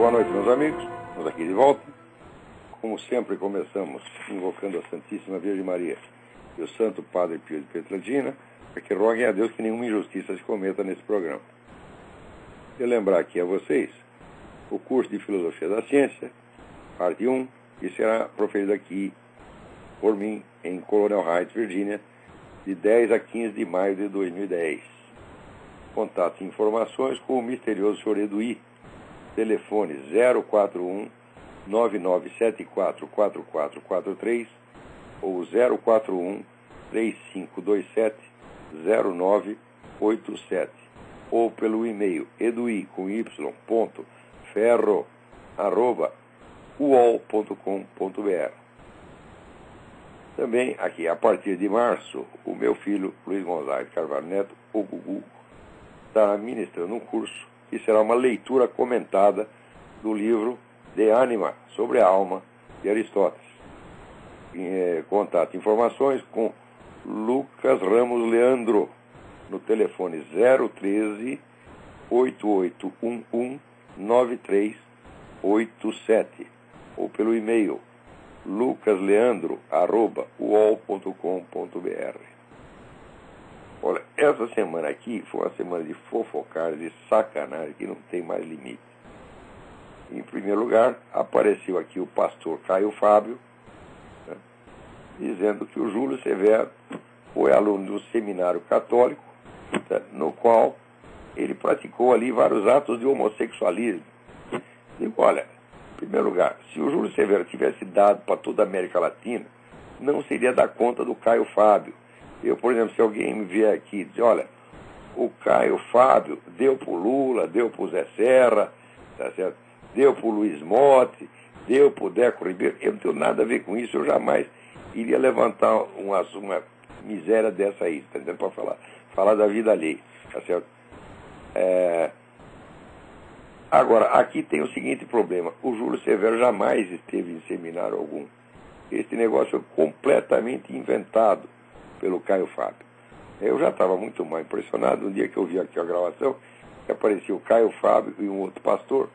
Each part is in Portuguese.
Boa noite, meus amigos. Estamos aqui de volta. Como sempre, começamos invocando a Santíssima Virgem Maria e o Santo Padre Pio de Pietrelcina, para que roguem a Deus que nenhuma injustiça se cometa nesse programa. Eu lembrar aqui a vocês o curso de Filosofia da Ciência, parte 1, que será proferido aqui por mim em Colonial Heights, Virgínia, de 10 a 15 de maio de 2010. Contatos e informações com o misterioso Sr. Eduí. Telefone 041 9974 4443 ou 041 3527 0987 ou pelo e-mail edui.ferro@uol.com.br. Também aqui, a partir de março, o meu filho Luiz Gonzaga Carvalho Neto, o Gugu, está ministrando um curso que será uma leitura comentada do livro De Anima, sobre a alma, de Aristóteles. Contato e informações com Lucas Ramos Leandro, no telefone 013 8811 9387 ou pelo e-mail lucasleandro@uol.com.br. Olha, essa semana aqui foi uma semana de fofocar, de sacanagem, que não tem mais limite. Em primeiro lugar, apareceu aqui o pastor Caio Fábio, né, dizendo que o Júlio Severo foi aluno do seminário católico, né, no qual ele praticou ali vários atos de homossexualismo. Digo, olha, em primeiro lugar, se o Júlio Severo tivesse dado para toda a América Latina, não seria dar conta do Caio Fábio. Eu, por exemplo, se alguém me vier aqui e dizer, olha, o Caio Fábio deu para o Lula, deu para o Zé Serra, tá certo? Deu para o Luiz Motti, deu para o Deco Ribeiro, eu não tenho nada a ver com isso, eu jamais iria levantar uma miséria dessa aí, tá entendendo? Para falar da vida alheia, tá certo? Agora, aqui tem o seguinte problema, o Júlio Severo jamais esteve em seminário algum. Esse negócio é completamente inventado pelo Caio Fábio. Eu já estava muito mal impressionado no dia que eu vi aqui a gravação, que apareceu o Caio Fábio e um outro pastor,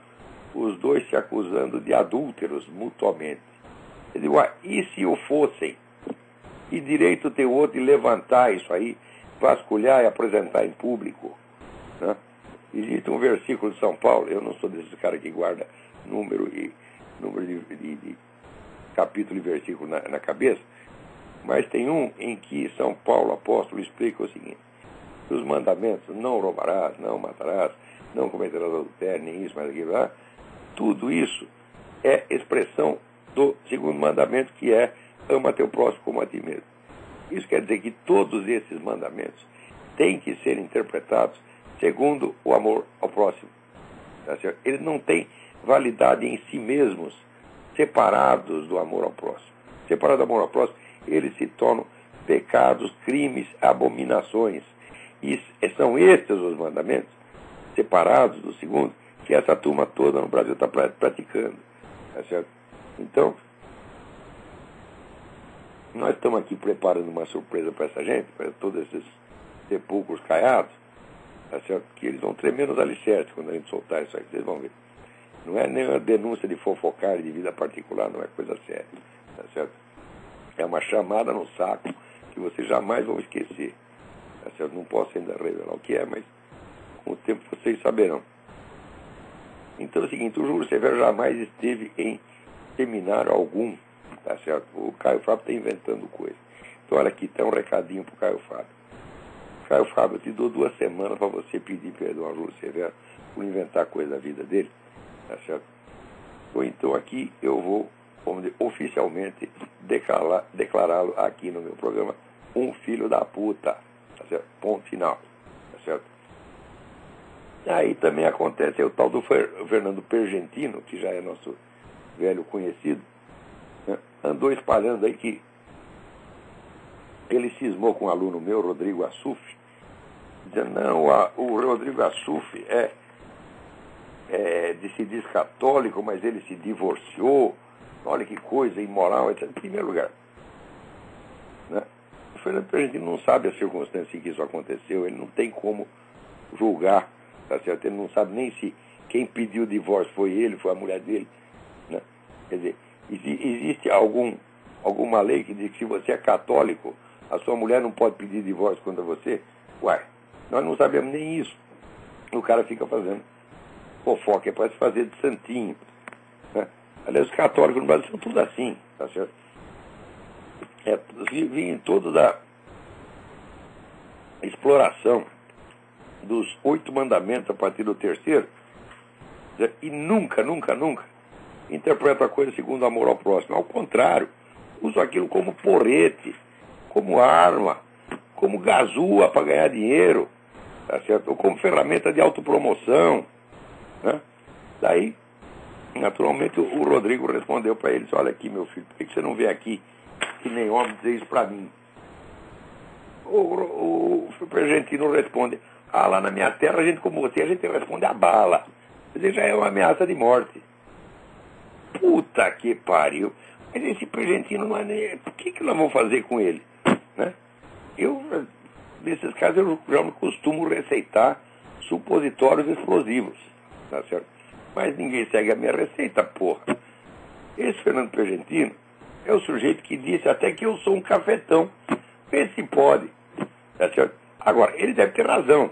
os dois se acusando de adúlteros mutuamente. Eu digo, e se o fossem? Que direito tem o outro de levantar isso aí, vasculhar e apresentar em público? Né? Existe um versículo de São Paulo, eu não sou desses caras que guarda número de capítulo e versículo na cabeça, mas tem um em que São Paulo, apóstolo, explica o seguinte: os mandamentos, não roubarás, não matarás, não cometerás adultério, nem isso, mais aquilo lá, tudo isso é expressão do segundo mandamento, que é ama teu próximo como a ti mesmo. Isso quer dizer que todos esses mandamentos têm que ser interpretados segundo o amor ao próximo. Tá certo? Eles não têm validade em si mesmos, separados do amor ao próximo. Separados do amor ao próximo, eles se tornam pecados, crimes, abominações. E são estes os mandamentos, separados do segundo, que essa turma toda no Brasil está praticando. Tá certo? Então, nós estamos aqui preparando uma surpresa para essa gente, para todos esses sepulcros caiados, tá certo? Que eles vão tremer nos alicerces quando a gente soltar isso aí, vocês vão ver. Não é nem uma denúncia de fofocar de vida particular, não é coisa séria, tá certo? É uma chamada no saco que vocês jamais vão esquecer. Tá certo? Não posso ainda revelar o que é, mas com o tempo vocês saberão. Então é o seguinte, o Júlio Severo jamais esteve em seminário algum, tá certo? O Caio Fábio está inventando coisa. Então olha aqui, tem um recadinho para o Caio Fábio. Caio Fábio, eu te dou 2 semanas para você pedir perdão ao Júlio Severo por inventar coisa da vida dele, tá certo? Ou então aqui eu vou, vamos dizer, oficialmente declará-lo aqui no meu programa um filho da puta, tá certo? Ponto final, tá certo? Aí também acontece o tal do Fernando Pergentino, que já é nosso velho conhecido, né? Andou espalhando aí que ele cismou com um aluno meu, Rodrigo Assuf, dizendo, não, o Rodrigo Assuf se diz católico, mas ele se divorciou, olha que coisa imoral, etc. Em primeiro lugar, né? O Fernando Pergentino não sabe a circunstância em que isso aconteceu, ele não tem como julgar, tá certo? Ele não sabe nem se quem pediu o divórcio foi ele, foi a mulher dele. Né? Quer dizer, existe alguma lei que diz que se você é católico, a sua mulher não pode pedir divórcio contra você? Uai, nós não sabemos nem isso. O cara fica fazendo fofoca, é para se fazer de santinho. Né? Aliás, os católicos no Brasil são tudo assim, tá certo? Vivem toda da exploração dos 8 mandamentos a partir do 3º, e nunca interpretam a coisa segundo o amor ao próximo. Ao contrário, usam aquilo como porrete, como arma, como gazua para ganhar dinheiro, tá certo? Ou como ferramenta de autopromoção. Né? Daí, naturalmente, o Rodrigo respondeu para eles: olha aqui, meu filho, por que você não vem aqui que nem homem dizer isso para mim? O Pergentino responde: lá na minha terra, a gente como você, a gente responde a bala. Quer dizer, já é uma ameaça de morte. Puta que pariu. Mas esse Pergentino não é nem... O que nós vamos fazer com ele? Né? Nesses casos, eu já não costumo receitar supositórios explosivos. Tá certo? Mas ninguém segue a minha receita, porra. Esse Fernando Pergentino é o sujeito que disse até que eu sou um cafetão. Vê se pode. Tá certo? Agora, ele deve ter razão.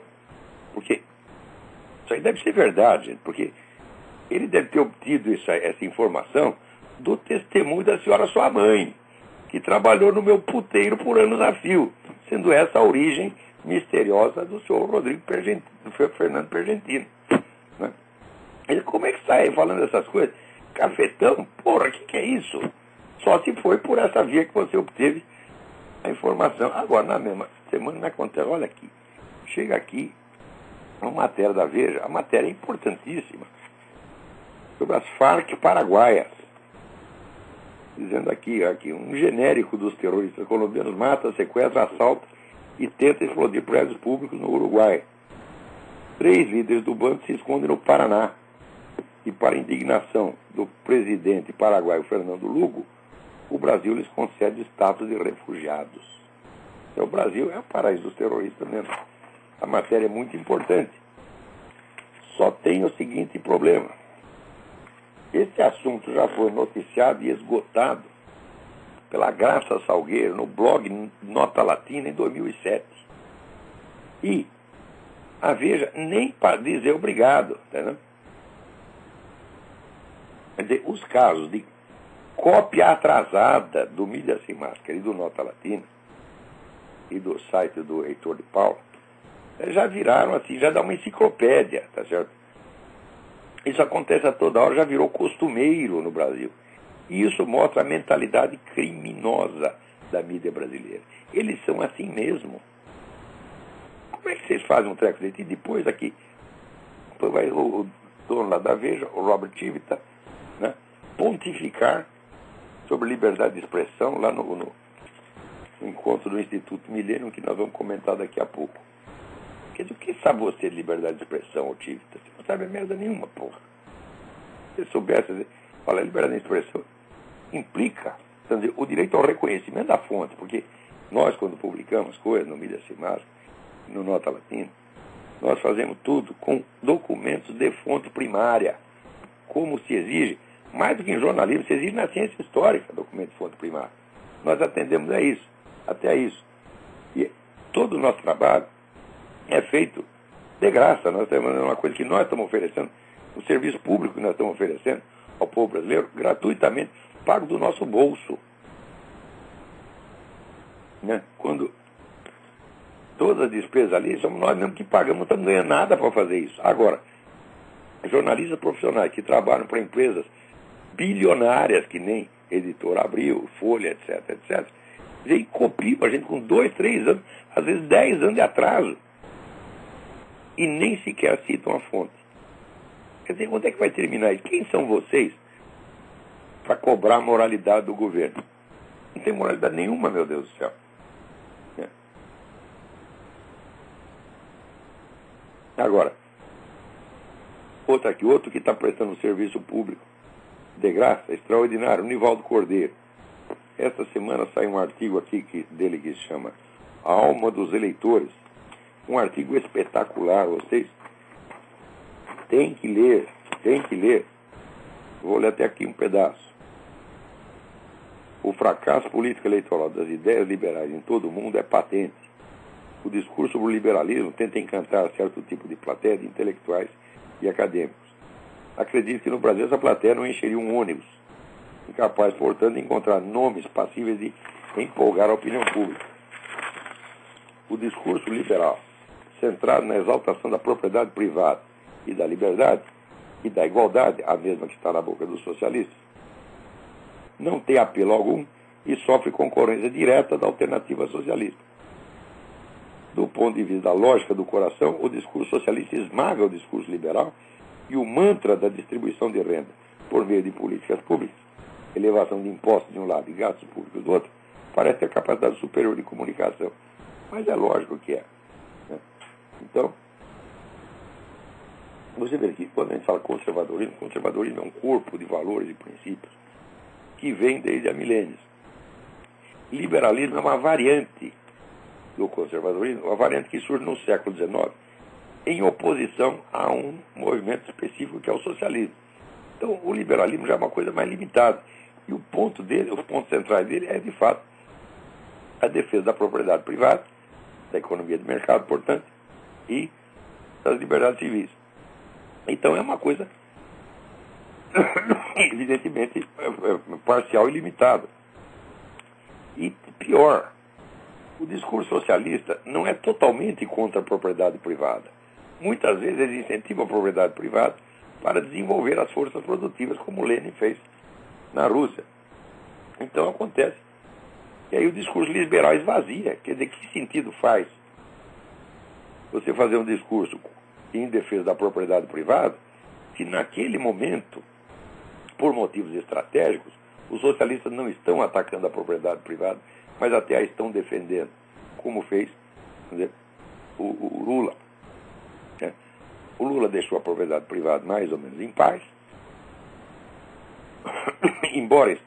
Porque isso aí deve ser verdade, gente, porque ele deve ter obtido essa informação do testemunho da senhora sua mãe, que trabalhou no meu puteiro por anos a fio, sendo essa a origem misteriosa do senhor Rodrigo Pergentino, do Fernando Pergentino. Né? Ele, como é que está aí falando essas coisas? Cafetão? Porra, o que é isso? Só se foi por essa via que você obteve a informação. Agora, na mesma semana, me acontece, olha aqui, chega aqui uma matéria da Veja, a matéria é importantíssima, sobre as Farc paraguaias, dizendo aqui, um genérico dos terroristas colombianos mata, sequestra, assalta e tenta explodir prédios públicos no Uruguai. 3 líderes do bando se escondem no Paraná. E para indignação do presidente paraguaio Fernando Lugo, o Brasil lhes concede status de refugiados. Então, o Brasil é o paraíso dos terroristas mesmo. A matéria é muito importante. Só tem o seguinte problema. Esse assunto já foi noticiado e esgotado pela Graça Salgueiro no blog Nota Latina em 2007. E a Veja nem para dizer obrigado. Entendeu? Quer dizer, os casos de cópia atrasada do Mídia Sem Máscara e do Nota Latina e do site do Heitor de Paula já viraram assim, já dá uma enciclopédia, tá certo? Isso acontece a toda hora, já virou costumeiro no Brasil. E isso mostra a mentalidade criminosa da mídia brasileira. Eles são assim mesmo. Como é que vocês fazem um treco desse? E depois aqui, vai o dono lá da Veja, o Robert Tivita, né, pontificar sobre liberdade de expressão lá no encontro do Instituto Milênio, que nós vamos comentar daqui a pouco. Quer dizer, o que sabe você de liberdade de expressão, ô Tivita? Você não sabe merda nenhuma, porra. Se você soubesse, falar liberdade de expressão implica, dizer, o direito ao reconhecimento da fonte, porque nós, quando publicamos coisas no Mídia Sem Máscara, no Nota Latina, nós fazemos tudo com documentos de fonte primária, como se exige, mais do que em jornalismo, se exige na ciência histórica, documento de fonte primária. Nós atendemos a isso, até a isso. E todo o nosso trabalho é feito de graça. Nós temos uma coisa que nós estamos oferecendo, o serviço público que nós estamos oferecendo ao povo brasileiro, gratuitamente, pago do nosso bolso. Né? Quando todas as despesas ali, somos nós mesmos que pagamos, não estamos ganhando nada para fazer isso. Agora, jornalistas profissionais que trabalham para empresas bilionárias, que nem Editora Abril, Folha, etc, e copiam a gente com 2, 3 anos, às vezes 10 anos de atraso. E nem sequer citam a fonte. Quer dizer, quando é que vai terminar isso? Quem são vocês para cobrar a moralidade do governo? Não tem moralidade nenhuma, meu Deus do céu. É. Agora, outro que está prestando serviço público de graça, extraordinário, o Nivaldo Cordeiro. Esta semana sai um artigo aqui dele que se chama A Alma dos Eleitores. Um artigo espetacular. Vocês tem que ler, tem que ler. Vou ler até aqui um pedaço. O fracasso político eleitoral das ideias liberais em todo o mundo é patente. O discurso sobre o liberalismo tenta encantar certo tipo de plateia de intelectuais e acadêmicos. Acredito que no Brasil essa plateia não encheria um ônibus, incapaz, portanto, de encontrar nomes passíveis de empolgar a opinião pública. O discurso liberal, centrado na exaltação da propriedade privada e da liberdade e da igualdade, a mesma que está na boca dos socialistas, não tem apelo algum e sofre concorrência direta da alternativa socialista. Do ponto de vista da lógica do coração, o discurso socialista esmaga o discurso liberal e o mantra da distribuição de renda por meio de políticas públicas, elevação de impostos de um lado e gastos públicos do outro, parece ter capacidade superior de comunicação. Mas é lógico que é. Né? Então, você vê que quando a gente fala conservadorismo é um corpo de valores e princípios que vem desde há milênios. Liberalismo é uma variante do conservadorismo, uma variante que surge no século XIX, em oposição a um movimento específico que é o socialismo. Então, o liberalismo já é uma coisa mais limitada. E o ponto dele, os pontos centrais dele é, de fato, a defesa da propriedade privada, da economia de mercado, portanto, e das liberdades civis. Então, é uma coisa, evidentemente, parcial e limitada. E pior, o discurso socialista não é totalmente contra a propriedade privada. Muitas vezes eles incentivam a propriedade privada para desenvolver as forças produtivas, como Lenin fez na Rússia. Então acontece que aí o discurso liberal esvazia. Quer dizer, que sentido faz você fazer um discurso em defesa da propriedade privada se naquele momento, por motivos estratégicos, os socialistas não estão atacando a propriedade privada, mas até a estão defendendo, como fez, quer dizer, o Lula. Né? O Lula deixou a propriedade privada mais ou menos em paz, embora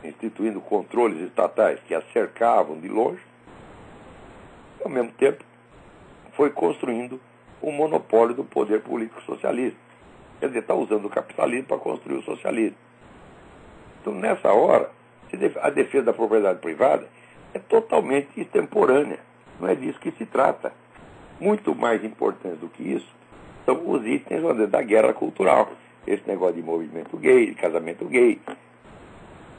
instituindo controles estatais que a cercavam de longe, ao mesmo tempo foi construindo o monopólio do poder político socialista. Quer dizer, está usando o capitalismo para construir o socialismo. Então, nessa hora, a defesa da propriedade privada é totalmente extemporânea. Não é disso que se trata. Muito mais importante do que isso são os itens da guerra cultural. Esse negócio de movimento gay, de casamento gay,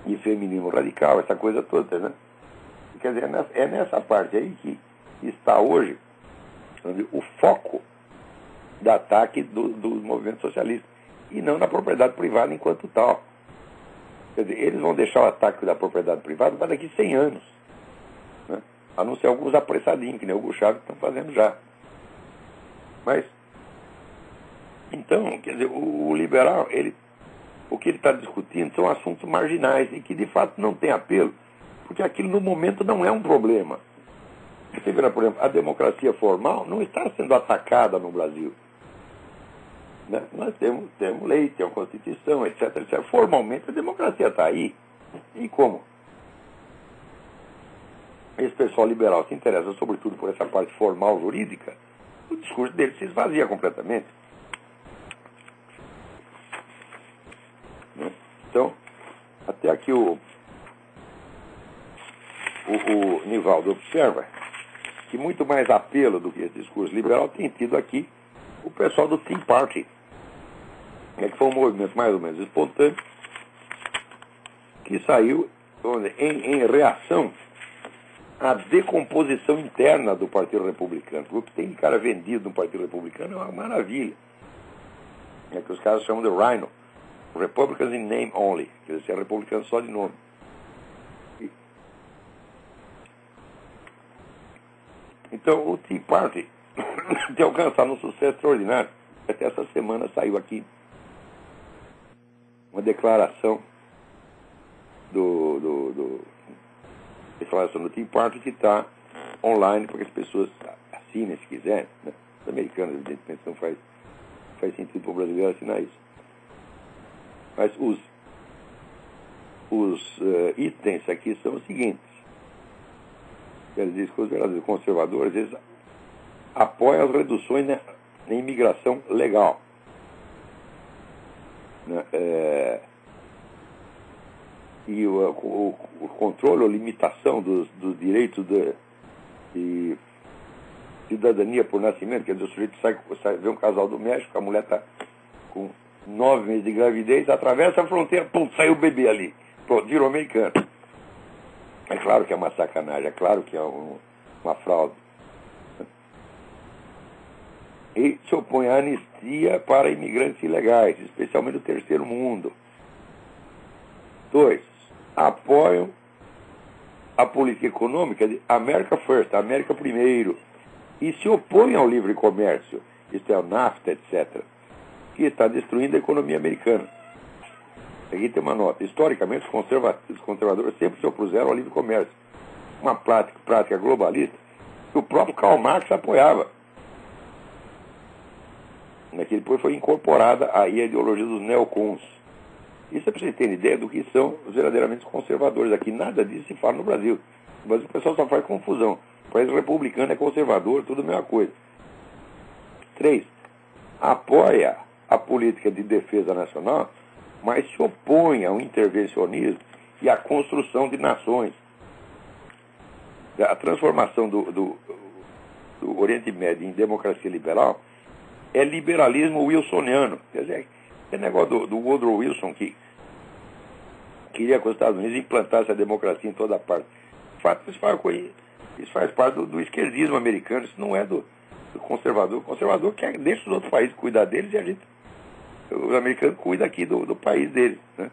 de feminismo radical, essa coisa toda, né? Quer dizer, é nessa parte aí que está hoje o foco do ataque do movimento socialista, e não na propriedade privada enquanto tal. Quer dizer, eles vão deixar o ataque da propriedade privada para daqui 100 anos. Né? A não ser alguns apressadinhos, que nem o Hugo Chávez estão fazendo já. Mas, então, quer dizer, o liberal, o que ele está discutindo são assuntos marginais e que, de fato, não tem apelo, porque aquilo, no momento, não é um problema. Você vê, por exemplo, a democracia formal não está sendo atacada no Brasil. Né? Nós temos lei, temos Constituição, etc, etc. Formalmente a democracia está aí. E como esse pessoal liberal se interessa sobretudo por essa parte formal jurídica, o discurso dele se esvazia completamente. Né? Então, até aqui o Nivaldo observa que muito mais apelo do que esse discurso liberal tem tido aqui o pessoal do Tea Party, que foi um movimento mais ou menos espontâneo, que saiu em reação à decomposição interna do Partido Republicano. O que tem de cara vendido no Partido Republicano é uma maravilha. É que os caras chamam de Rhino, Republicans in Name Only, quer dizer, republicanos só de nome. Então, o Tea Party tem alcançado um sucesso extraordinário. Até essa semana saiu aqui uma declaração declaração do Tea Party, que está online para que as pessoas assinem se quiserem. Né? Os americanos, evidentemente, não faz sentido para o brasileiro assinar isso. Mas os itens aqui são os seguintes. Eles dizem que os verdadeiros conservadores, eles apoiam as reduções em imigração legal. Né? E o controle ou limitação dos direitos de cidadania por nascimento, quer dizer, o sujeito vê um casal do México, a mulher está com 9 meses de gravidez, atravessa a fronteira, pum, saiu o bebê ali. Pronto, virou americano. É claro que é uma sacanagem, é claro que é uma fraude. E se opõe à anistia para imigrantes ilegais, especialmente do terceiro mundo. 2. Apoiam a política econômica de America First, América primeiro, e se opõem ao livre comércio, isto é, o NAFTA, etc., que está destruindo a economia americana. Aqui tem uma nota. Historicamente, os conservadores sempre se opuseram ao livre comércio. Uma prática globalista que o próprio Karl Marx apoiava. Que depois foi incorporada aí a ideologia dos neocons. Isso é para vocês terem ideia do que são os verdadeiramente conservadores. Aqui nada disso se fala no Brasil. No Brasil o pessoal só faz confusão. O país republicano é conservador, tudo a mesma coisa. 3. Apoia a política de defesa nacional, mas se opõe ao intervencionismo e à construção de nações. A transformação do Oriente Médio em democracia liberal é liberalismo wilsoniano. Quer dizer, é negócio do Woodrow Wilson, que queria que os Estados Unidos implantassem a democracia em toda parte. De fato, isso faz parte do esquerdismo americano, isso não é do conservador. O conservador quer deixa os outros países cuidar deles e os americanos cuidam aqui do país deles. Né?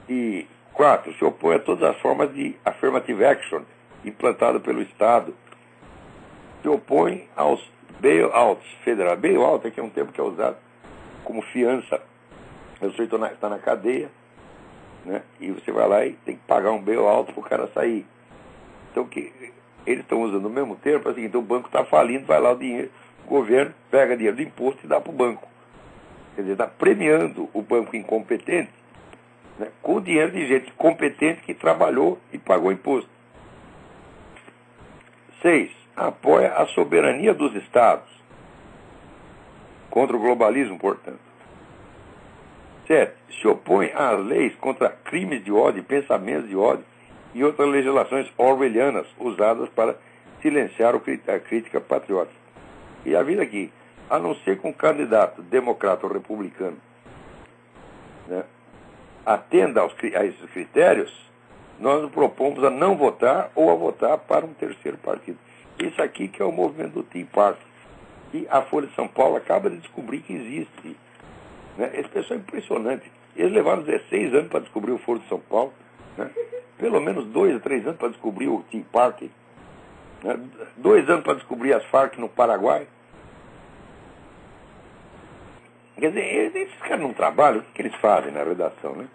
E 4. Se opõe a todas as formas de affirmative action implantado pelo Estado. Se opõe aos bailouts federais. Bailout é um termo que é usado como fiança. O sujeito está na cadeia, né? E você vai lá e tem que pagar um bailout para o cara sair. Então, eles estão usando o mesmo termo para o seguinte: o banco está falindo, vai lá o dinheiro, o governo pega dinheiro do imposto e dá para o banco. Quer dizer, está premiando o banco incompetente, né, com o dinheiro de gente competente que trabalhou e pagou imposto. 6. Apoia a soberania dos Estados. Contra o globalismo, portanto. 7. Se opõe às leis contra crimes de ódio, pensamentos de ódio e outras legislações orwellianas usadas para silenciar a crítica patriótica. E a vida aqui, a não ser que um candidato democrata ou republicano, né, atenda a esses critérios, nós nos propomos a não votar ou a votar para um terceiro partido. Isso aqui que é o movimento do Tea Party. E a Folha de São Paulo acaba de descobrir que existe. Né? Esse pessoal é impressionante. Eles levaram 16 anos para descobrir o Foro de São Paulo. Né? Pelo menos 2 ou 3 anos para descobrir o Tea Party. Né? 2 anos para descobrir as Farc no Paraguai. Quer dizer, esses caras não trabalham, o que eles fazem na redação, né?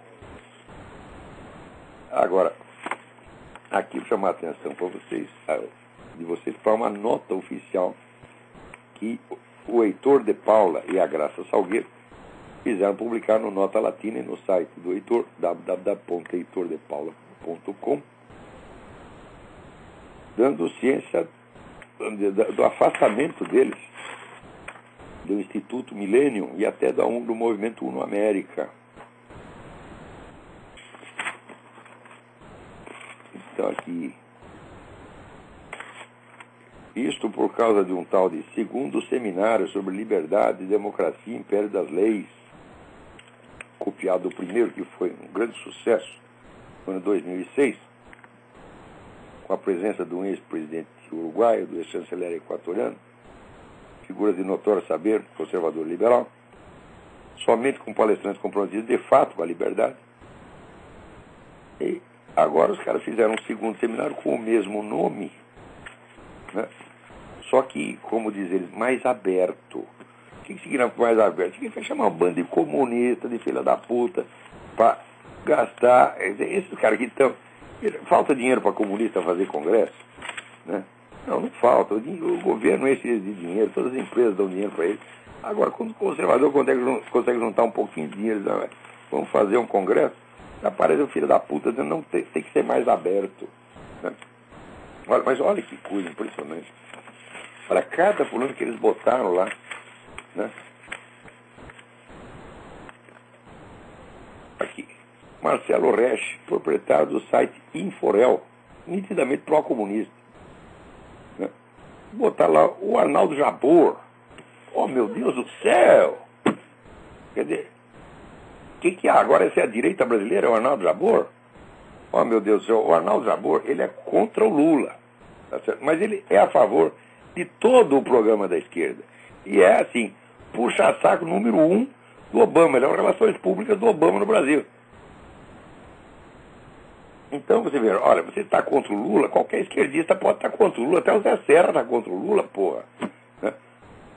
Agora, aqui vou chamar a atenção para vocês para uma nota oficial que o Heitor de Paula e a Graça Salgueiro fizeram publicar no Nota Latina e no site do Heitor, www.heitordepaula.com, dando ciência do afastamento deles do Instituto Millennium e até do movimento Uno América. Então aqui, isto por causa de um tal de segundo seminário sobre liberdade, democracia e império das leis, copiado do primeiro, que foi um grande sucesso no ano 2006, com a presença do ex-presidente uruguaio, do ex-chanceler equatoriano, figuras de notório saber, conservador liberal, somente com palestrantes comprometidos de fato com a liberdade. E agora os caras fizeram um segundo seminário com o mesmo nome, né? Só que, como diz eles, mais aberto. O que significa mais aberto? Significa chamar um bando de comunista, de filha da puta, para gastar. Esses caras que estão. Falta dinheiro para comunista fazer congresso? Né? Não falta. O governo enche de dinheiro, todas as empresas dão dinheiro para ele. Agora, quando o conservador consegue juntar um pouquinho de dinheiro, vamos fazer um congresso, aparece o filho da puta dizendo não tem que ser mais aberto. Né? Mas olha que coisa impressionante. Olha, cada fulano que eles botaram lá, né? Aqui, Marcelo Resch, proprietário do site Inforel, nitidamente pró-comunista. Né? Botar lá o Arnaldo Jabor. Oh, meu Deus do céu! Quer dizer, o que há? Agora essa é a direita brasileira, é o Arnaldo Jabor? Oh, meu Deus do céu, o Arnaldo Jabor, ele é contra o Lula. Tá certo? Mas ele é a favor de todo o programa da esquerda. E é assim, puxa-saco número 1 do Obama. Ele é uma relações públicas do Obama no Brasil. Então você vê, olha, você está contra o Lula, qualquer esquerdista pode estar contra o Lula, até o Zé Serra está contra o Lula, porra. Né?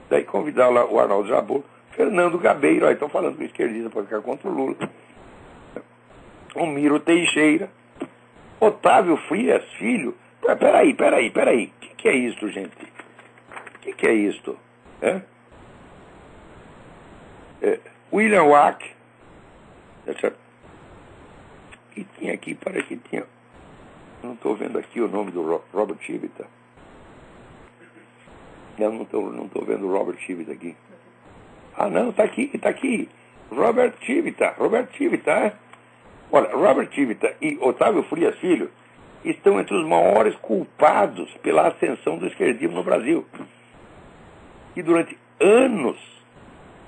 Daí convidar lá o Arnaldo Jabor, Fernando Gabeiro, aí estão falando que o esquerdista pode ficar contra o Lula. O Miro Teixeira, Otávio Frias Filho. Peraí. O que é isto, gente? O que é isto? William Wack. E tinha aqui, parece que tinha. Não estou vendo aqui o nome do Robert Chivita. Não estou vendo o Robert Chivita aqui. Ah, não, está aqui. Robert Chivita, Olha, Robert Chivita e Otávio Frias Filho estão entre os maiores culpados pela ascensão do esquerdismo no Brasil. E durante anos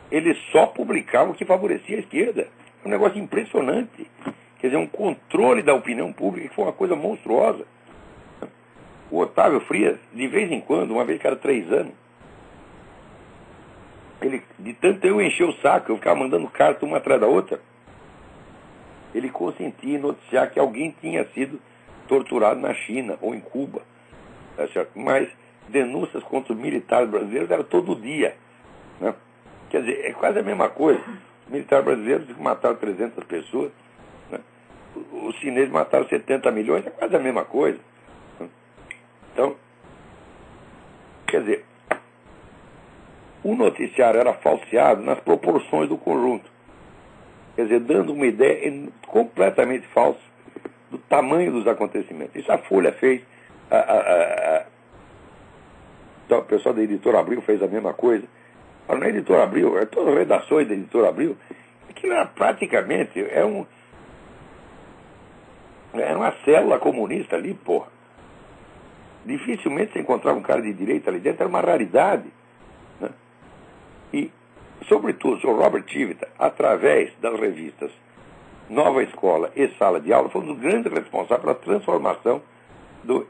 eles só publicavam o que favorecia a esquerda. É um negócio impressionante. Quer dizer, um controle da opinião pública que foi uma coisa monstruosa. O Otávio Frias, de vez em quando, uma vez cada 3 anos, ele, de tanto eu encher o saco, eu ficava mandando carta uma atrás da outra, ele consentia em noticiar que alguém tinha sido torturado na China ou em Cuba. Tá certo? Mas denúncias contra os militares brasileiros eram todo dia. Né? Quer dizer, é quase a mesma coisa. Os militares brasileiros mataram 300 pessoas, né? Os chineses mataram 70 milhões, é quase a mesma coisa. Então, quer dizer, o noticiário era falseado nas proporções do conjunto. Quer dizer, dando uma ideia completamente falsa do tamanho dos acontecimentos. Isso a Folha fez, então, o pessoal da Editora Abril fez a mesma coisa. Mas na Editora Abril, todas as redações da Editora Abril, aquilo era praticamente, era uma célula comunista ali, porra. Dificilmente você encontrava um cara de direita ali dentro, era uma raridade. Né? E, sobretudo, o Sr. Robert Chivita, através das revistas Nova Escola e Sala de Aula, foi um dos grandes responsáveis pela transformação do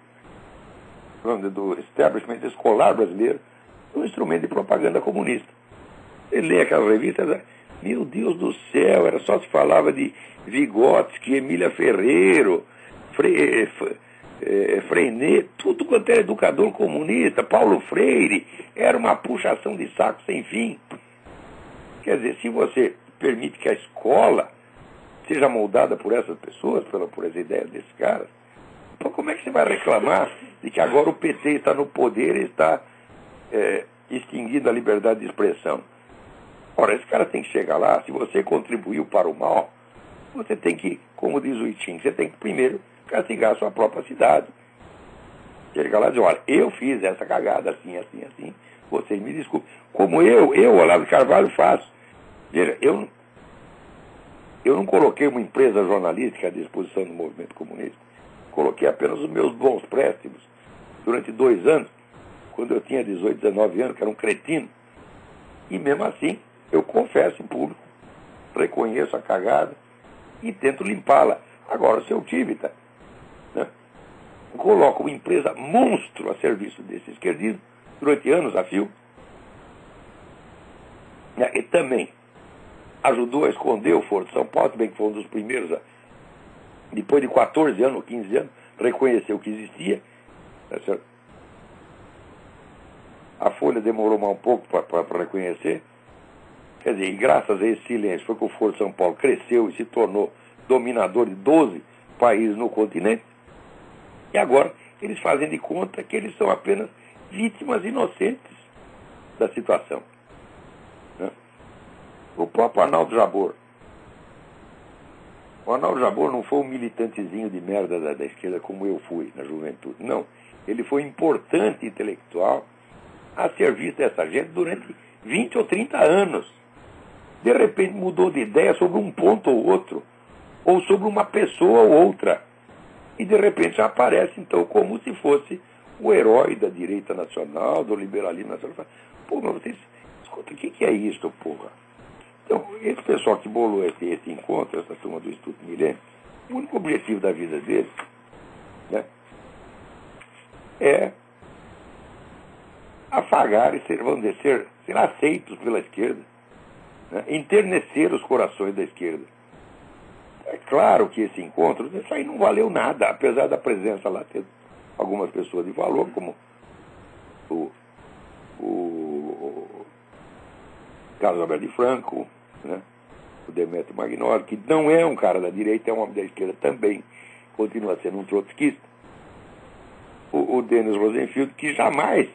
establishment escolar brasileiro num instrumento de propaganda comunista. Ele lê aquelas revistas, meu Deus do céu, era só se falava de Vygotsky, Emília Ferreiro, Freinet, tudo quanto era educador comunista, Paulo Freire, era uma puxação de saco sem fim. Quer dizer, se você permite que a escola seja moldada por essas pessoas, por essa ideia desses caras, então como é que você vai reclamar de que agora o PT está no poder e está extinguindo a liberdade de expressão? Ora, esse cara tem que chegar lá, se você contribuiu para o mal, você tem que, como diz o Itim, você tem que primeiro castigar a sua própria cidade. Chegar lá e dizer, olha, eu fiz essa cagada assim, vocês me desculpem. Como eu, Olavo de Carvalho, faço. Veja, eu não coloquei uma empresa jornalística à disposição do movimento comunista. Coloquei apenas os meus bons préstimos. Durante 2 anos, quando eu tinha 18, 19 anos, que era um cretino. E mesmo assim, eu confesso em público, reconheço a cagada e tento limpá-la. Agora, o seu Chivita, né, coloca uma empresa monstro a serviço desse esquerdismo durante anos a fio. E também ajudou a esconder o Foro de São Paulo, bem que foi um dos primeiros, depois de 14 anos ou 15 anos, reconheceu que existia. Tá certo? A Folha demorou mais um pouco para reconhecer. Quer dizer, e graças a esse silêncio foi que o Foro de São Paulo cresceu e se tornou dominador de 12 países no continente. E agora eles fazem de conta que eles são apenas vítimas inocentes da situação. Né? O próprio Arnaldo Jabor. O Arnaldo Jabor não foi um militantezinho de merda da esquerda como eu fui na juventude. Não. Ele foi importante intelectual a serviço dessa gente durante 20 ou 30 anos. De repente mudou de ideia sobre um ponto ou outro, ou sobre uma pessoa ou outra. E de repente já aparece, então, como se fosse o herói da direita nacional, do liberalismo nacional. Pô, mas vocês, escuta, o que é isso, porra? Então, esse pessoal que bolou esse encontro, essa turma do Instituto Milênio, o único objetivo da vida deles, né, é afagar e ser aceitos pela esquerda, né, enternecer os corações da esquerda. É claro que esse encontro, isso aí não valeu nada, apesar da presença lá ter algumas pessoas de valor, como o Carlos Alberto de Franco, né, o Demetrio Magnoli, que não é um cara da direita, é um homem da esquerda também, continua sendo um trotskista. O Denis Rosenfield, que jamais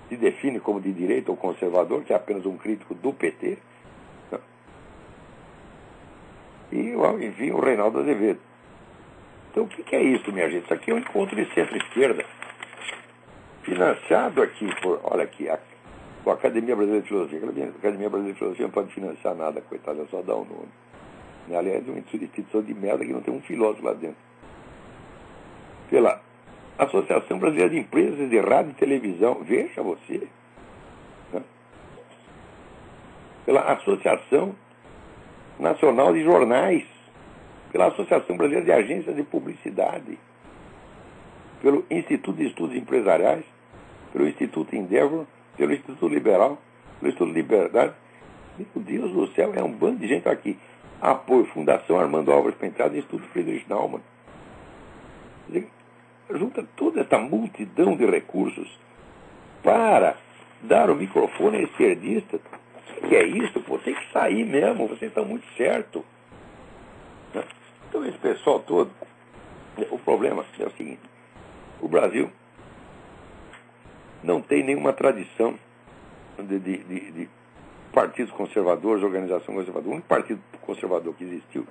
se define como de direita ou conservador, que é apenas um crítico do PT. E, enfim, o Reinaldo Azevedo. Então, o que é isso, minha gente? Isso aqui é um encontro de centro-esquerda, financiado aqui por, olha aqui, a Academia Brasileira de Filosofia. A Academia Brasileira de Filosofia não pode financiar nada, coitada, é só dar o nome. Aliás, é uma instituição de merda que não tem um filósofo lá dentro. Pela Associação Brasileira de Empresas de Rádio e Televisão, veja você. Né? Pela Associação Nacional de Jornais, pela Associação Brasileira de Agências de Publicidade, pelo Instituto de Estudos Empresariais, pelo Instituto Endeavor, pelo Instituto Liberal, pelo Instituto Liberdade. Meu Deus do céu, é um bando de gente aqui. Apoio, Fundação Armando Álvares Penteado e Instituto Friedrich Naumann. Junta toda essa multidão de recursos para dar o microfone a esquerdista. O que é isso? Pô, tem que sair mesmo, vocês estão muito certos. Então, esse pessoal todo, o problema é o seguinte: o Brasil não tem nenhuma tradição de partidos conservadores, organização conservadora. O único partido conservador que existiu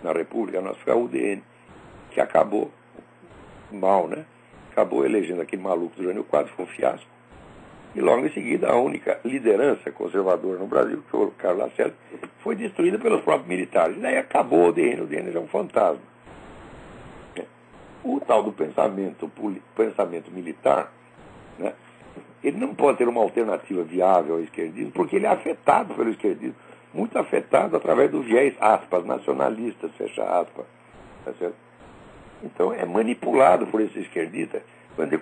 na República nossa foi a UDN, que acabou mal, né? Acabou elegendo aquele maluco do Jânio Quadros, foi um fiasco. E logo em seguida, a única liderança conservadora no Brasil, que foi o Carlos Lacerda, foi destruída pelos próprios militares. E daí acabou o DN já é um fantasma. O tal do pensamento militar, né, ele não pode ter uma alternativa viável ao esquerdismo, porque ele é afetado pelo esquerdismo, muito afetado através do viés, aspas, nacionalistas, fecha aspas. Tá certo? Então é manipulado por esse esquerdista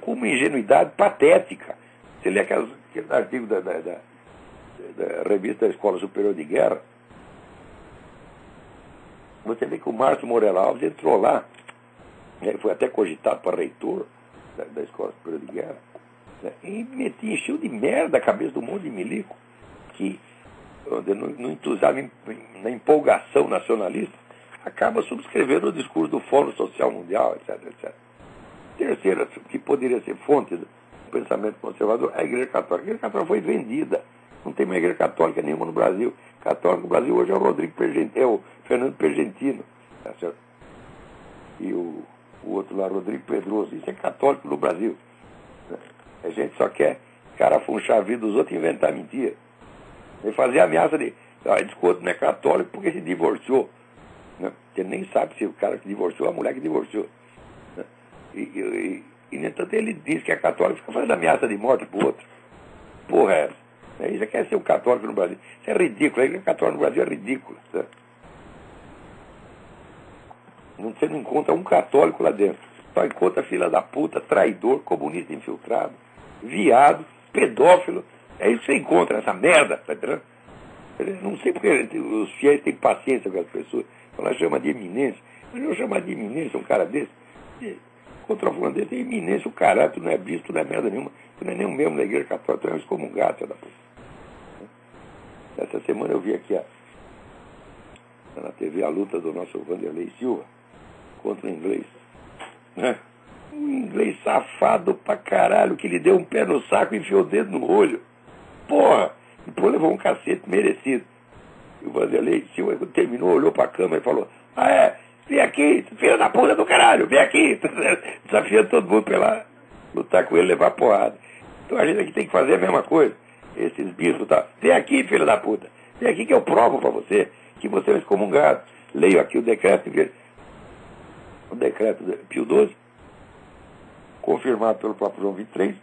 com uma ingenuidade patética. Você lê aquele artigo da revista da Escola Superior de Guerra, você vê que o Márcio Moreira Alves entrou lá, né, foi até cogitado para reitor da Escola Superior de Guerra, né, e encheu de merda a cabeça do monte de milico, que no entusiasmo, na empolgação nacionalista, acaba subscrevendo o discurso do Fórum Social Mundial, etc, etc. Terceira, que poderia ser fonte do pensamento conservador, é a Igreja Católica. A Igreja Católica foi vendida. Não tem uma igreja católica nenhuma no Brasil. Católico no Brasil hoje é o Fernando Pergentino. Tá certo? E o outro lá, Rodrigo Pedroso. Isso é católico no Brasil. A gente só quer carafunchar a vida dos outros e inventar mentira. E fazer ameaça de desconto não é católico porque se divorciou. Né? Porque nem sabe se o cara que divorciou, a mulher que divorciou. Né? E, no entanto, ele diz que é católico, fica fazendo ameaça de morte pro outro. Porra, é essa? Ele já quer ser um católico no Brasil. Isso é ridículo. A igreja católica no Brasil é ridículo. Tá? Você não encontra um católico lá dentro. Só encontra filha da puta, traidor, comunista infiltrado, viado, pedófilo. É isso que você encontra, essa merda. Tá entendendo? Eu não sei porque os fiéis têm paciência com as pessoas. Ela chama de eminência. Mas eu chamar de eminência um cara desse. Contra o fulano desse é eminência, o caralho, tu não é bispo, tu não é merda nenhuma. Tu não é nem o mesmo da igreja católica, tu é um excomungado, filha da puta. Essa semana eu vi aqui na TV a luta do nosso Vanderlei Silva contra o inglês. Né? Um inglês safado pra caralho, que lhe deu um pé no saco e enfiou o dedo no olho. Porra! Depois levou um cacete merecido. E o Vanderlei Silva, quando terminou, olhou pra câmera e falou: ah, é? Vem aqui, filho da puta do caralho, vem aqui. Desafiando todo mundo pra ir lá lutar com ele, levar porrada. Então a gente aqui tem que fazer a mesma coisa. Esses bispos, tá? Vem aqui, filho da puta. Vem aqui que eu provo para você que você é um excomungado. Leio aqui o decreto de Pio XII, confirmado pelo próprio João XXIII,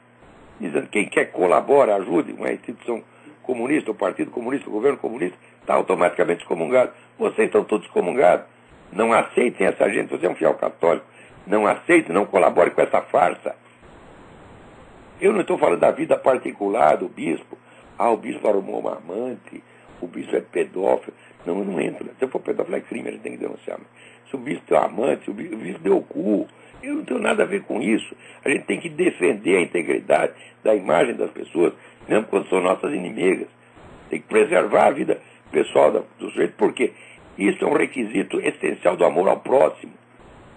dizendo que quem quer colabora, ajude uma instituição comunista, o Partido Comunista, o governo comunista, está automaticamente excomungado. Vocês estão todos excomungados. Não aceitem essa gente, você é um fiel católico. Não aceite, não colabore com essa farsa. Eu não estou falando da vida particular do bispo. O bispo arrumou uma amante, o bispo é pedófilo. Não entra. Se eu for pedófilo é crime, a gente tem que denunciar. Se o bispo tem um amante, se o bispo deu o cu, eu não tenho nada a ver com isso. A gente tem que defender a integridade da imagem das pessoas, mesmo quando são nossas inimigas. Tem que preservar a vida pessoal do sujeito, porque isso é um requisito essencial do amor ao próximo.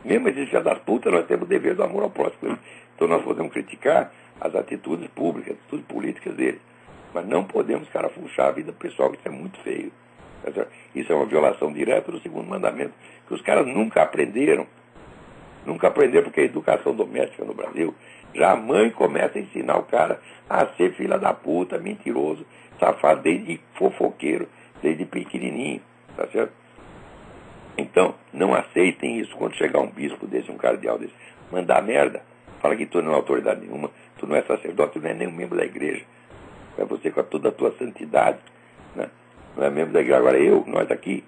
Mesmo esses filhos das putas, nós temos o dever do amor ao próximo. Então nós podemos criticar as atitudes públicas, as atitudes políticas deles. Mas não podemos carafunchar a vida pessoal, que isso é muito feio. Isso é uma violação direta do segundo mandamento, que os caras nunca aprenderam. Nunca aprenderam, porque a educação doméstica no Brasil, já a mãe começa a ensinar o cara a ser filha da puta, mentiroso, safado e fofoqueiro desde pequenininho, tá certo? Então, não aceitem isso. Quando chegar um bispo desse, um cardeal desse, mandar merda, fala que tu não é autoridade nenhuma, tu não é sacerdote, tu não é nem um membro da igreja. É você com toda a tua santidade, né? Não é membro da igreja. Agora nós aqui,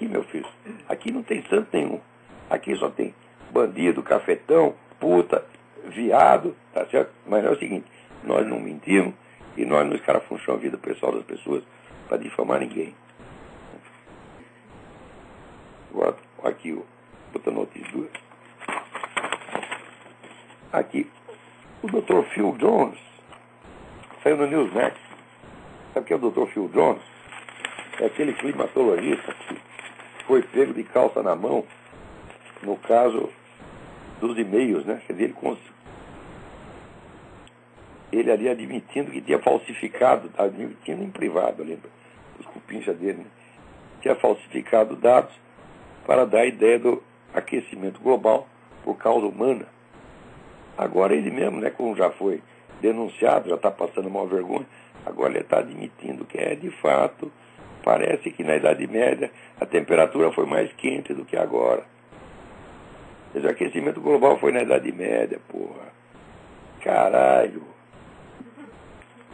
meu filho, aqui não tem santo nenhum. Aqui só tem bandido, cafetão, puta, viado, tá certo? Mas é o seguinte, nós não mentimos e nós não escarafunchamos a vida pessoal das pessoas para difamar ninguém. Agora, aqui, outra notícia. Aqui, o Dr. Phil Jones saiu no Newsmax. Sabe o que é o Dr. Phil Jones? É aquele climatologista que foi pego de calça na mão no caso dos e-mails, né? Quer dizer, ele ali admitindo que tinha falsificado, admitindo em privado, lembra? Os cupincha dele, né? Tinha falsificado dados para dar a ideia do aquecimento global por causa humana. Agora ele mesmo, né, como já foi denunciado, já está passando uma vergonha, agora ele está admitindo que de fato, parece que na Idade Média a temperatura foi mais quente do que agora. Mas o aquecimento global foi na Idade Média, porra. Caralho.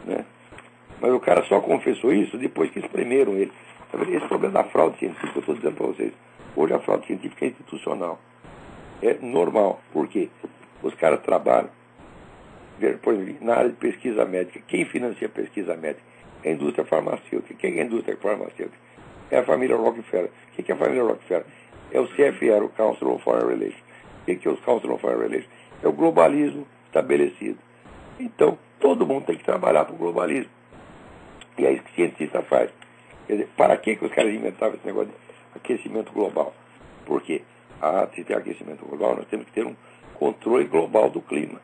Né? Mas o cara só confessou isso depois que espremeram ele. Esse problema da fraude científica, eu estou dizendo para vocês. Hoje a fraude científica é institucional. É normal. Por quê? Os caras trabalham, por exemplo, na área de pesquisa médica. Quem financia a pesquisa médica? É a indústria farmacêutica. Quem é a indústria farmacêutica? É a família Rockefeller. O que é a família Rockefeller? É o CFR, o Council on Foreign Relations. O que é o Council on Foreign Relations? É o globalismo estabelecido. Então, todo mundo tem que trabalhar para o globalismo. E é isso que o cientista faz. Quer dizer, para que os caras inventavam esse negócio de aquecimento global? Por quê? Se tem aquecimento global, nós temos que ter um controle global do clima.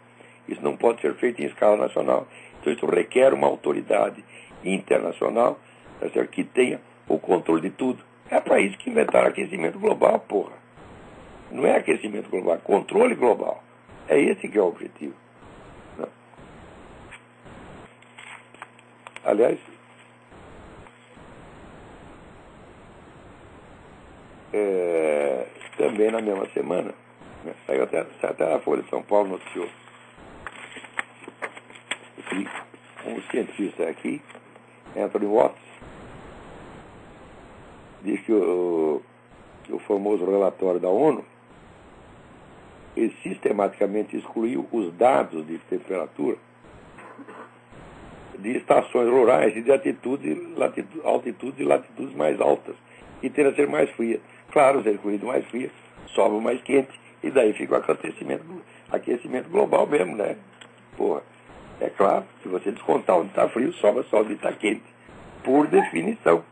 Isso não pode ser feito em escala nacional. Então, isso requer uma autoridade internacional, tá certo, que tenha o controle de tudo. É para isso que inventaram aquecimento global, porra. Não é aquecimento global, é controle global. É esse que é o objetivo. Não. Aliás, também na mesma semana, né, saiu até a Folha de São Paulo noticiou que um cientista aqui, Anthony Watts, diz que o famoso relatório da ONU, ele sistematicamente excluiu os dados de temperatura de estações rurais e de altitudes e latitudes mais altas, e tende a ser mais fria. Claro, ser fluido mais fria, sobe o mais quente, e daí fica o aquecimento global mesmo, né? Porra, é claro, se você descontar onde está frio, sobe só onde está quente, por definição.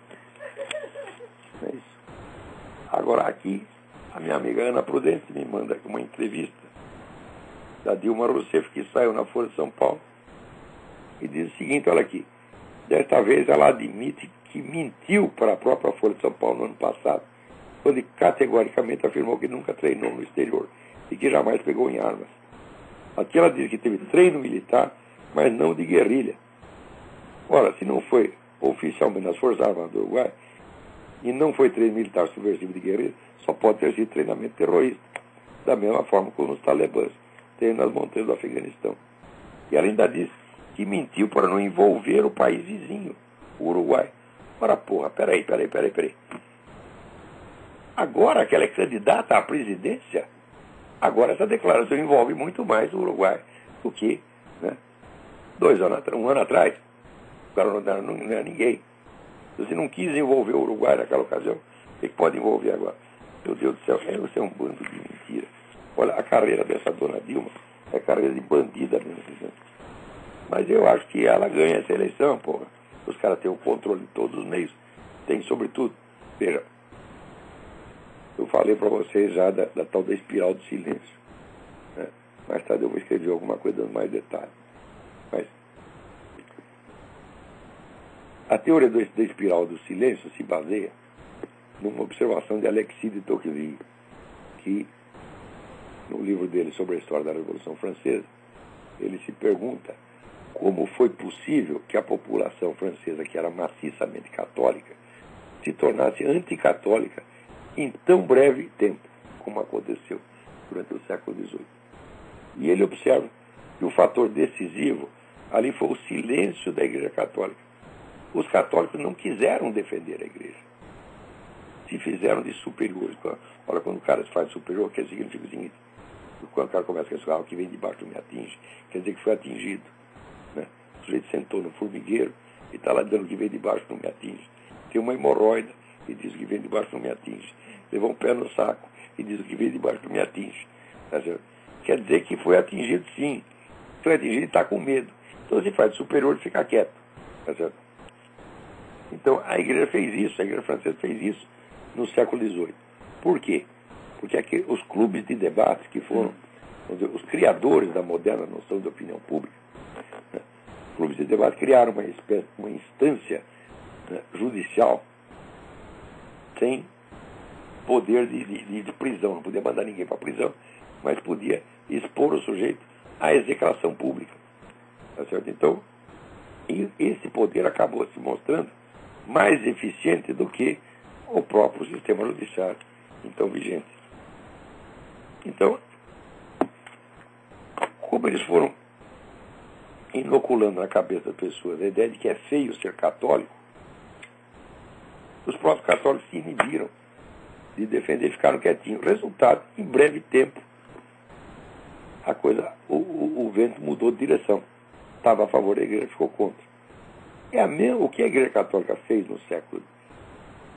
É isso. Agora aqui, a minha amiga Ana Prudente me manda uma entrevista da Dilma Rousseff, que saiu na Folha de São Paulo, e diz o seguinte, olha aqui, desta vez ela admite que mentiu para a própria Folha de São Paulo no ano passado, quando categoricamente afirmou que nunca treinou no exterior e que jamais pegou em armas. Aqui ela diz que teve treino militar mas não de guerrilha. Ora, se não foi oficialmente nas Forças Armadas do Uruguai, e não foi treino militar subversivo de guerrilha, só pode ter sido treinamento terrorista, da mesma forma como os talibãs têm nas montanhas do Afeganistão. E ela ainda disse que mentiu para não envolver o país vizinho, o Uruguai. Ora, porra, peraí. Agora que ela é candidata à presidência, agora essa declaração envolve muito mais o Uruguai do que, né, 2 anos atrás, 1 ano atrás. O cara não era ninguém. Se você não quis envolver o Uruguai naquela ocasião, o que pode envolver agora? Meu Deus do céu, você é um bando de mentira. Olha, a carreira dessa dona Dilma é carreira de bandida mesmo. Né? Mas eu acho que ela ganha essa eleição, porra. Os caras têm o controle de todos os meios. Tem sobretudo. Veja, eu falei para vocês já da tal da espiral do silêncio. Né? Mais tarde eu vou escrever alguma coisa dando mais detalhes. Mas a teoria da espiral do silêncio se baseia numa observação de Alexis de Tocqueville, que, no livro dele sobre a história da Revolução Francesa, ele se pergunta como foi possível que a população francesa, que era maciçamente católica, se tornasse anticatólica em tão breve tempo, como aconteceu durante o século XVIII. E ele observa que o fator decisivo ali foi o silêncio da Igreja Católica. Os católicos não quiseram defender a Igreja. Se fizeram de superiores. Olha, quando o cara se faz superior, quer dizer que ele fica o seguinte: quando o cara começa a pensar, o que vem de baixo não me atinge, quer dizer que foi atingido. Né? O sujeito sentou no formigueiro e está lá dizendo que vem de baixo não me atinge. Tem uma hemorroida e diz que vem de baixo não me atinge. Levou um pé no saco e diz que vem de baixo não me atinge. Tá certo? Quer dizer que foi atingido sim. Foi atingido e está com medo. Então se faz de superior e fica quieto. Tá certo? Então a Igreja fez isso, a Igreja Francesa fez isso no século XVIII. Por quê? Porque aqui, os clubes de debate que foram os criadores da moderna noção de opinião pública, né, clubes de debate criaram uma instância, né, judicial sem poder de prisão, não podia mandar ninguém para a prisão, mas podia expor o sujeito à execração pública. Tá certo? Então, esse poder acabou se mostrando mais eficiente do que o próprio sistema judiciário, então vigente. Então, como eles foram inoculando na cabeça das pessoas a ideia de que é feio ser católico, os próprios católicos se inibiram de defender e ficaram quietinhos. Resultado, em breve tempo, a coisa, o vento mudou de direção. Estava a favor da igreja, ficou contra. O que a Igreja Católica fez no século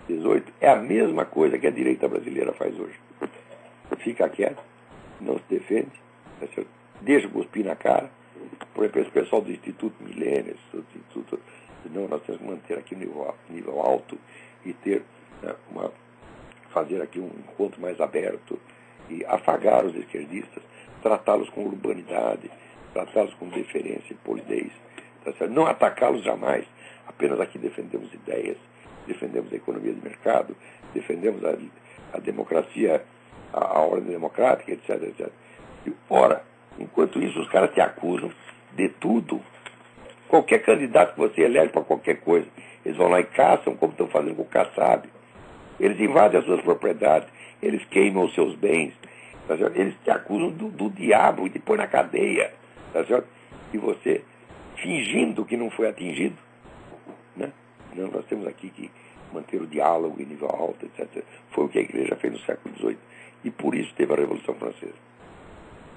XVIII é a mesma coisa que a direita brasileira faz hoje. Fica quieto, não se defende, deixa cuspir na cara. Por exemplo, esse pessoal do Instituto Milênio, não, nós temos que manter aqui um nível alto e ter, né, fazer aqui um encontro mais aberto e afagar os esquerdistas, tratá-los com urbanidade, tratá-los com deferência e polidez. Não atacá-los jamais, apenas aqui defendemos ideias, defendemos a economia de mercado, defendemos a democracia, a ordem democrática, etc, etc. E, ora, enquanto isso, os caras te acusam de tudo. Qualquer candidato que você elege para qualquer coisa, eles vão lá e caçam, como estão fazendo com o Kassab. Eles invadem as suas propriedades, eles queimam os seus bens, tá certo? Eles te acusam do diabo e te põem na cadeia, tá certo? E você, fingindo que não foi atingido, né? Não, nós temos aqui que manter o diálogo em nível alto, etc. Foi o que a igreja fez no século XVIII. E por isso teve a Revolução Francesa.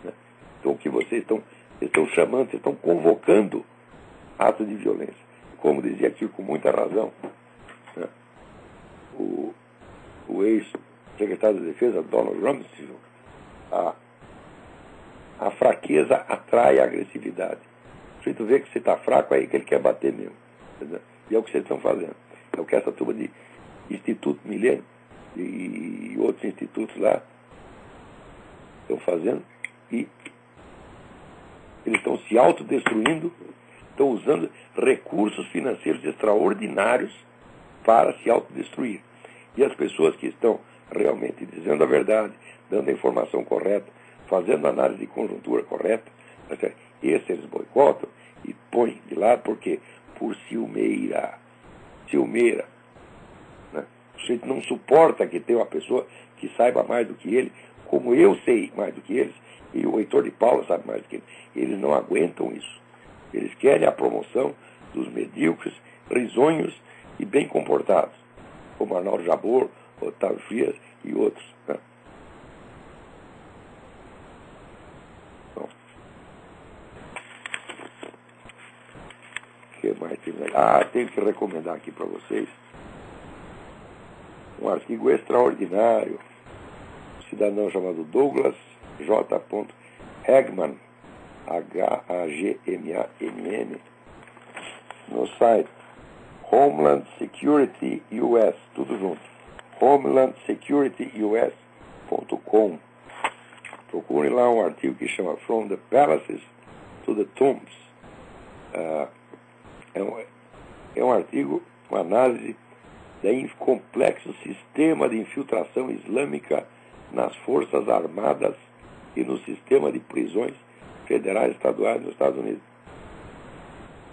Né? Então o que vocês estão chamando, vocês estão convocando atos de violência. Como dizia aqui com muita razão, né, o ex-secretário da Defesa, Donald Rumsfeld, a fraqueza atrai a agressividade. Se tu vê que você está fraco, é aí que ele quer bater mesmo. Entendeu? E é o que vocês estão fazendo. É o que essa turma de Instituto Milênio e outros institutos lá estão fazendo. E eles estão se autodestruindo, estão usando recursos financeiros extraordinários para se autodestruir. E as pessoas que estão realmente dizendo a verdade, dando a informação correta, fazendo a análise de conjuntura correta, esses eles boicotam, e põe de lado, por quê? Por ciumeira. Ciumeira. Né? O sujeito não suporta que tenha uma pessoa que saiba mais do que ele, como eu sei mais do que eles, e o Heitor de Paula sabe mais do que eles. Eles não aguentam isso. Eles querem a promoção dos medíocres, risonhos e bem comportados, como Arnaldo Jabor, Otávio Frias e outros. Né? Bom. O que mais tem? Tenho que recomendar aqui para vocês um artigo extraordinário, um cidadão chamado Douglas J. Hagmann, Hagmann, no site Homeland Security US, tudo junto, homelandsecurityus.com. Procurem lá um artigo que chama From the Palaces to the Tombs. É um artigo, uma análise do complexo sistema de infiltração islâmica nas Forças Armadas e no sistema de prisões federais e estaduais nos Estados Unidos.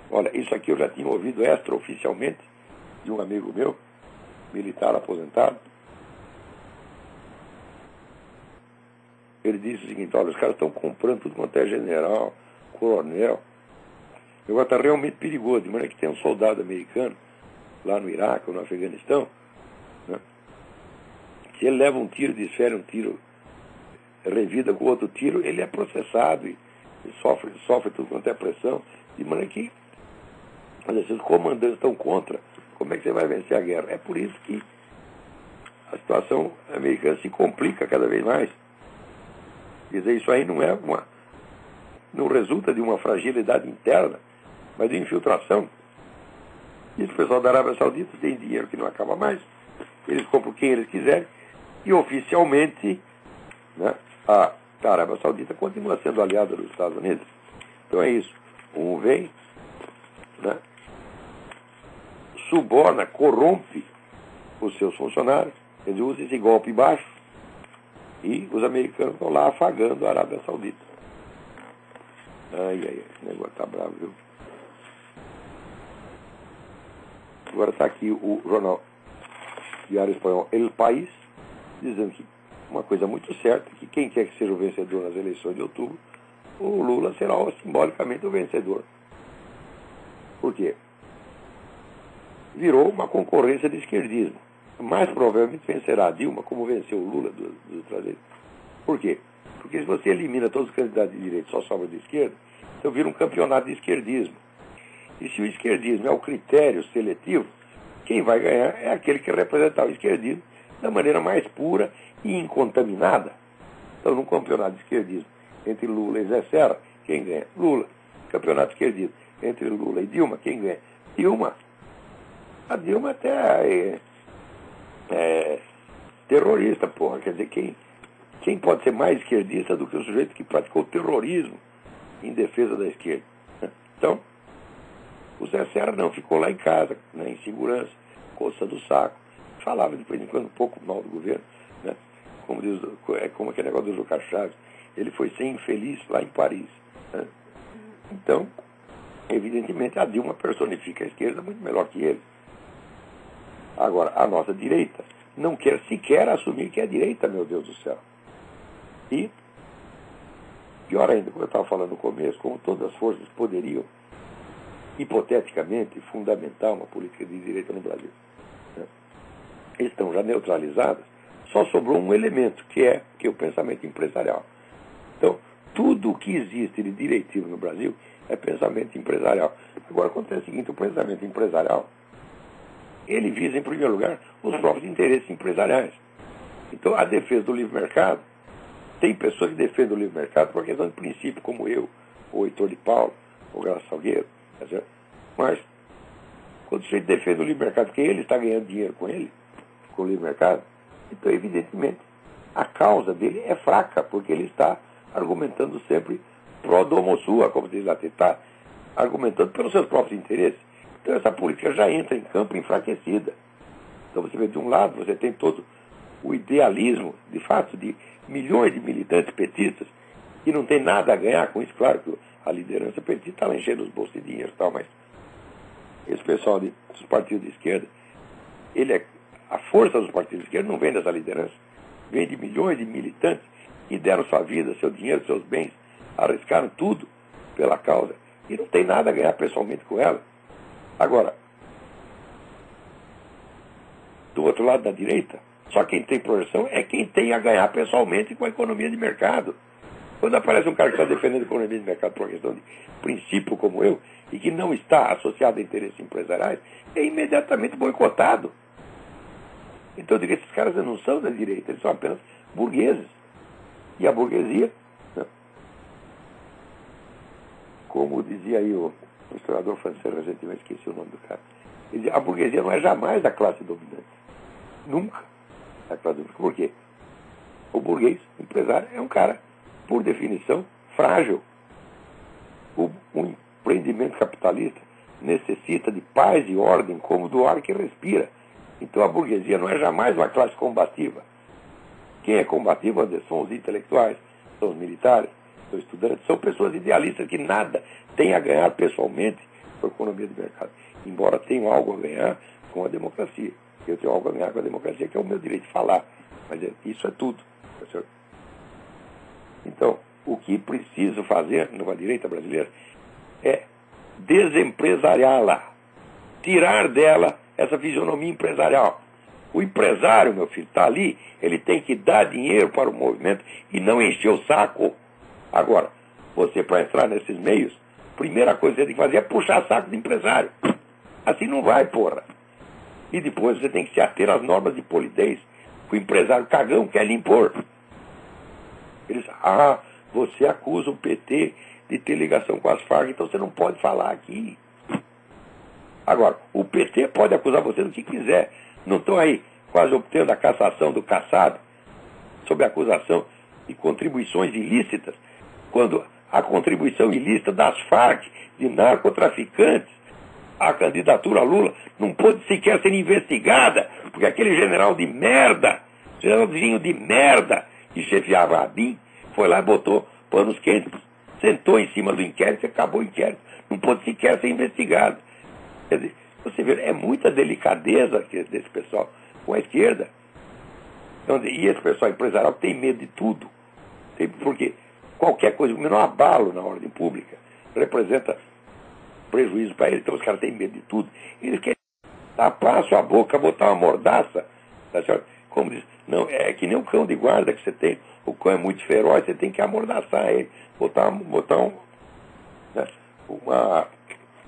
Olha, isso aqui eu já tinha ouvido extraoficialmente de um amigo meu, militar aposentado. Ele disse o seguinte: olha, os caras estão comprando tudo quanto é general, coronel. O negócio está realmente perigoso, de maneira que tem um soldado americano lá no Iraque ou no Afeganistão, né? Se ele leva um tiro, desfere um tiro, revida com outro tiro, ele é processado e sofre tudo quanto é pressão, de maneira que, se os comandantes estão contra, como é que você vai vencer a guerra? É por isso que a situação americana se complica cada vez mais. Quer dizer, isso aí não resulta de uma fragilidade interna, mas de infiltração. E o pessoal da Arábia Saudita tem dinheiro que não acaba mais, eles compram quem eles quiserem, e oficialmente, né, a Arábia Saudita continua sendo aliada dos Estados Unidos. Então é isso. Um vem, né, suborna, corrompe os seus funcionários, eles usam esse golpe baixo, e os americanos estão lá afagando a Arábia Saudita. Esse negócio tá bravo, viu? Agora está aqui o jornal Diário Espanhol El País, dizendo que uma coisa muito certa, que quem quer que seja o vencedor nas eleições de outubro, o Lula será simbolicamente o vencedor. Por quê? Virou uma concorrência de esquerdismo. Mais provavelmente vencerá a Dilma, como venceu o Lula do traseiro. Por quê? Porque se você elimina todos os candidatos de direita e só sobra de esquerda, então vira um campeonato de esquerdismo. E se o esquerdismo é o critério seletivo, quem vai ganhar é aquele que representar o esquerdismo da maneira mais pura e incontaminada. Então, num campeonato de esquerdismo entre Lula e Zé Serra, quem ganha? Lula. Campeonato de esquerdismo entre Lula e Dilma, quem ganha? Dilma. A Dilma até é terrorista, porra. Quer dizer, quem pode ser mais esquerdista do que o sujeito que praticou terrorismo em defesa da esquerda? Então, o Zé Serra não, ficou lá em casa, né, em segurança, coçando o saco. Falava de vez em quando um pouco mal do governo, né? Como aquele negócio do Juca Chaves. Ele foi ser infeliz lá em Paris. Né? Então, evidentemente, a Dilma personifica a esquerda muito melhor que ele. Agora, a nossa direita não quer sequer assumir que é direita, meu Deus do céu. E, pior ainda, como eu estava falando no começo, como todas as forças poderiam, hipoteticamente, fundamentar uma política de direita no Brasil, né, estão já neutralizadas, só sobrou um elemento, que é o pensamento empresarial. Então, tudo o que existe de direitivo no Brasil é pensamento empresarial. Agora, acontece o seguinte: o pensamento empresarial, ele visa, em primeiro lugar, os próprios interesses empresariais. Então, a defesa do livre mercado, tem pessoas que defendem o livre mercado por uma questão de princípio, como eu, ou Heitor de Paula, ou Graça Salgueiro. Mas, quando o sujeito defende o livre mercado, porque ele está ganhando dinheiro com o livre mercado, então, evidentemente, a causa dele é fraca, porque ele está argumentando sempre pro domo sua, como diz lá, está argumentando pelos seus próprios interesses. Então, essa política já entra em campo enfraquecida. Então, você vê, de um lado, você tem todo o idealismo, de fato, de milhões de militantes petistas que não tem nada a ganhar com isso. Claro que a liderança petista está lá enchendo os bolsos de dinheiro e tal, mas esse pessoal dos partidos de esquerda, a força dos partidos de esquerda não vem dessa liderança, vem de milhões de militantes que deram sua vida, seu dinheiro, seus bens, arriscaram tudo pela causa e não tem nada a ganhar pessoalmente com ela. Agora, do outro lado da direita, só quem tem projeção é quem tem a ganhar pessoalmente com a economia de mercado. Quando aparece um cara que está defendendo a economia de mercado por uma questão de princípio como eu, e que não está associado a interesses empresariais, é imediatamente boicotado. Então eu digo, esses caras não são da direita, eles são apenas burgueses. E a burguesia, né, como dizia aí o historiador francês recentemente, esqueci o nome do cara, ele dizia, a burguesia não é jamais da classe dominante. Nunca da classe dominante. Por quê? O burguês, o empresário, é um cara, por definição, frágil. O empreendimento capitalista necessita de paz e ordem como do ar que respira. Então a burguesia não é jamais uma classe combativa. Quem é combativo são os intelectuais, são os militares, são os estudantes, são pessoas idealistas que nada têm a ganhar pessoalmente com a economia de mercado, embora tenham algo a ganhar com a democracia. Eu tenho algo a ganhar com a democracia, que é o meu direito de falar, mas isso é tudo. Tá certo? Então, o que preciso fazer numa direita brasileira é desempresariá-la, tirar dela essa fisionomia empresarial. O empresário, meu filho, está ali, ele tem que dar dinheiro para o movimento e não encher o saco. Agora, você para entrar nesses meios, a primeira coisa que você tem que fazer é puxar saco de empresário. Assim não vai, porra. E depois você tem que se ater às normas de polidez que o empresário cagão quer lhe impor. Eles, você acusa o PT de ter ligação com as Farc, então você não pode falar aqui. Agora, o PT pode acusar você do que quiser. Não estão aí quase obtendo a cassação do cassado sob a acusação de contribuições ilícitas, quando a contribuição ilícita das Farc, de narcotraficantes, a candidatura a Lula não pôde sequer ser investigada, porque aquele general de merda, generalzinho de merda, que chefiava a ABIN, foi lá e botou panos quentes, sentou em cima do inquérito e acabou o inquérito. Não pôde sequer ser investigado. Quer dizer, você vê, é muita delicadeza desse pessoal com a esquerda. Então, e esse pessoal empresarial tem medo de tudo. Porque qualquer coisa, o menor abalo na ordem pública, representa prejuízo para eles. Então os caras têm medo de tudo. Eles querem tapar a sua boca, botar uma mordaça. Tá certo? Como diz, não, é que nem um cão de guarda que você tem. O cão é muito feroz, você tem que amordaçar ele. Botar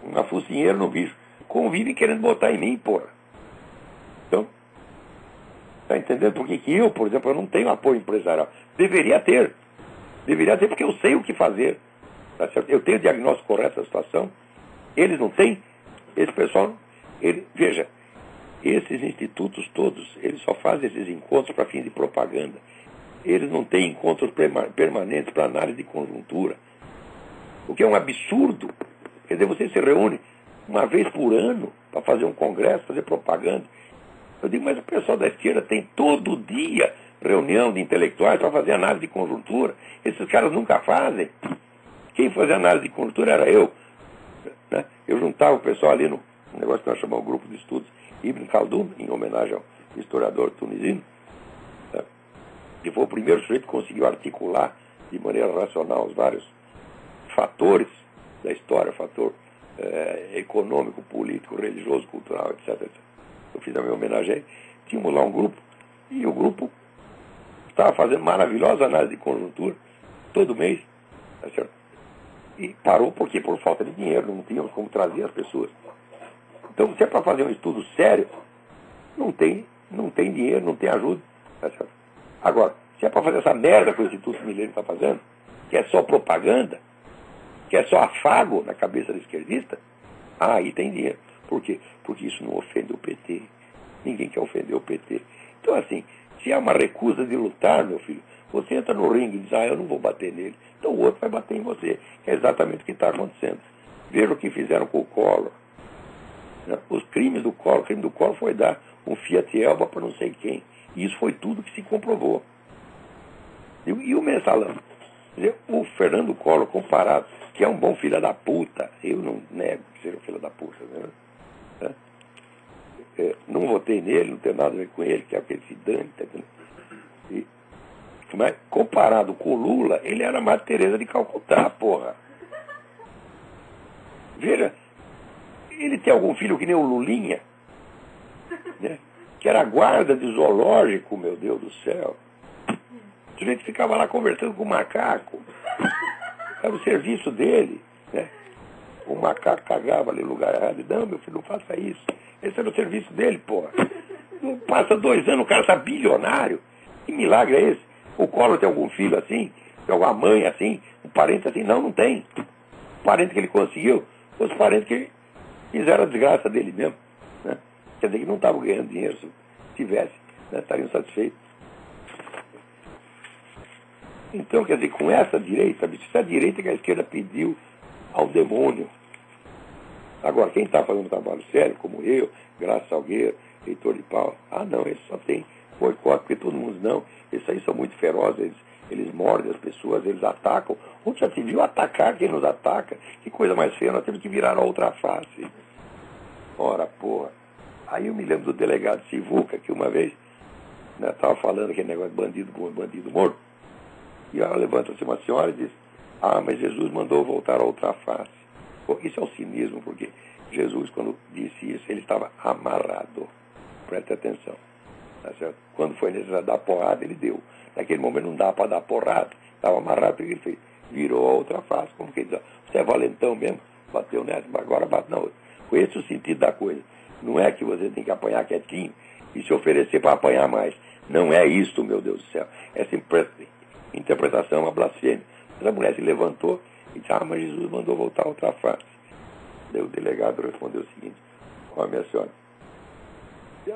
uma focinheira no bicho. Convive querendo botar em mim, porra. Então, tá entendendo por que eu, por exemplo, eu não tenho apoio empresarial? Deveria ter. Deveria ter, porque eu sei o que fazer. Tá certo? Eu tenho o diagnóstico correto da situação. Eles não têm. Esse pessoal, veja, esses institutos todos, eles só fazem esses encontros para fim de propaganda. Eles não têm encontros permanentes para análise de conjuntura. O que é um absurdo. Quer dizer, você se reúne uma vez por ano para fazer um congresso, fazer propaganda. Eu digo, mas o pessoal da esquerda tem todo dia reunião de intelectuais para fazer análise de conjuntura. Esses caras nunca fazem. Quem fazia análise de conjuntura era eu. Né? Eu juntava o pessoal ali no negócio que nós chamamos o Grupo de Estudos Ibn Khaldun, em homenagem ao historiador tunisino, né? Que foi o primeiro sujeito que conseguiu articular de maneira racional os vários fatores da história, fator econômico, político, religioso, cultural, etc. Eu fiz a minha homenagem aí. Tínhamos lá um grupo, e o grupo estava fazendo maravilhosa análise de conjuntura, todo mês, tá certo? E parou porque por falta de dinheiro, não tínhamos como trazer as pessoas. Então, se é para fazer um estudo sério, não tem dinheiro, não tem ajuda, tá certo? Agora, se é para fazer essa merda que o Instituto Milênio está fazendo, que é só propaganda, que é só afago na cabeça do esquerdista, aí tem dinheiro. Por quê? Porque isso não ofende o PT. Ninguém quer ofender o PT. Então, assim, se há uma recusa de lutar, meu filho, você entra no ringue e diz, eu não vou bater nele. Então o outro vai bater em você. É exatamente o que está acontecendo. Veja o que fizeram com o Collor. Os crimes do Collor, o crime do Collor foi dar um Fiat Elba para não sei quem. E isso foi tudo que se comprovou. E o mensalão? Quer dizer, o Fernando Collor, comparado, que é um bom filho da puta, eu não nego que seja um filho da puta, né? Não votei nele, não tem nada a ver com ele, que é aquele se dane, tá entendendo? Mas comparado com o Lula, ele era Madre Teresa de Calcutá, porra. Veja, ele tem algum filho que nem o Lulinha, né? Que era guarda de zoológico, meu Deus do céu. O sujeito ficava lá conversando com o macaco. Era o serviço dele, né? O macaco cagava ali no lugar errado. Não, meu filho, não faça isso. Esse era o serviço dele, porra. Não passa 2 anos, o cara está bilionário. Que milagre é esse? O Collor tem algum filho assim? Tem alguma mãe assim? Um parente assim? Não, não tem. O parente que ele conseguiu, os parentes que fizeram a desgraça dele mesmo, né? Quer dizer que não estavam ganhando dinheiro. Se tivesse, né, estariam satisfeitos. Então, quer dizer, com essa direita, isso é a direita que a esquerda pediu ao demônio. Agora, quem está fazendo um trabalho sério, como eu, Graça Salgueiro, Heitor de Paula, não, esse só tem boicote, porque todo mundo não. Esses aí são muito ferozes, eles mordem as pessoas, eles atacam. Onde já se viu atacar quem nos ataca? Que coisa mais feia, nós temos que virar a outra face. Ora, porra. Aí eu me lembro do delegado Sivuca, que uma vez estava falando aquele negócio de bandido bom e bandido morto. E ela levanta-se uma senhora e diz, mas Jesus mandou voltar a outra face. Bom, isso é o cinismo, porque Jesus, quando disse isso, ele estava amarrado. Preste atenção. Tá certo? Quando foi necessário dar porrada, ele deu. Naquele momento não dá para dar porrada. Estava amarrado, porque ele fez. Virou a outra face. Como que diz? Você é valentão mesmo? Bateu nessa, mas agora bate na outra. Foi esse o sentido da coisa. Não é que você tem que apanhar quietinho e se oferecer para apanhar mais. Não é isso, meu Deus do céu. Essa interpretação é uma blasfêmia. Mas a mulher se levantou e disse, mas Jesus mandou voltar a outra face. Daí o delegado respondeu o seguinte, minha senhora,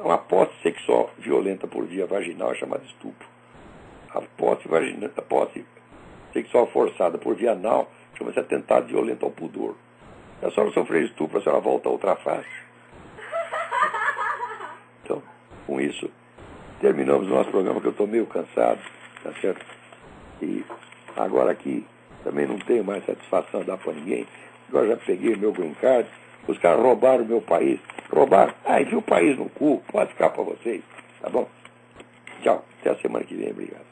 uma posse sexual violenta por via vaginal é chamada estupro. A posse sexual forçada por via anal chama-se atentado violento ao pudor. Se a senhora sofrer estupro, a senhora volta a outra face. Então, com isso, terminamos o nosso programa, que eu estou meio cansado, tá certo? E agora aqui também não tenho mais satisfação de dar para ninguém. Agora já peguei meu green card, os caras roubaram o meu país. Roubaram? Enfia o país no cu, pode ficar para vocês, tá bom? Tchau, até a semana que vem, obrigado.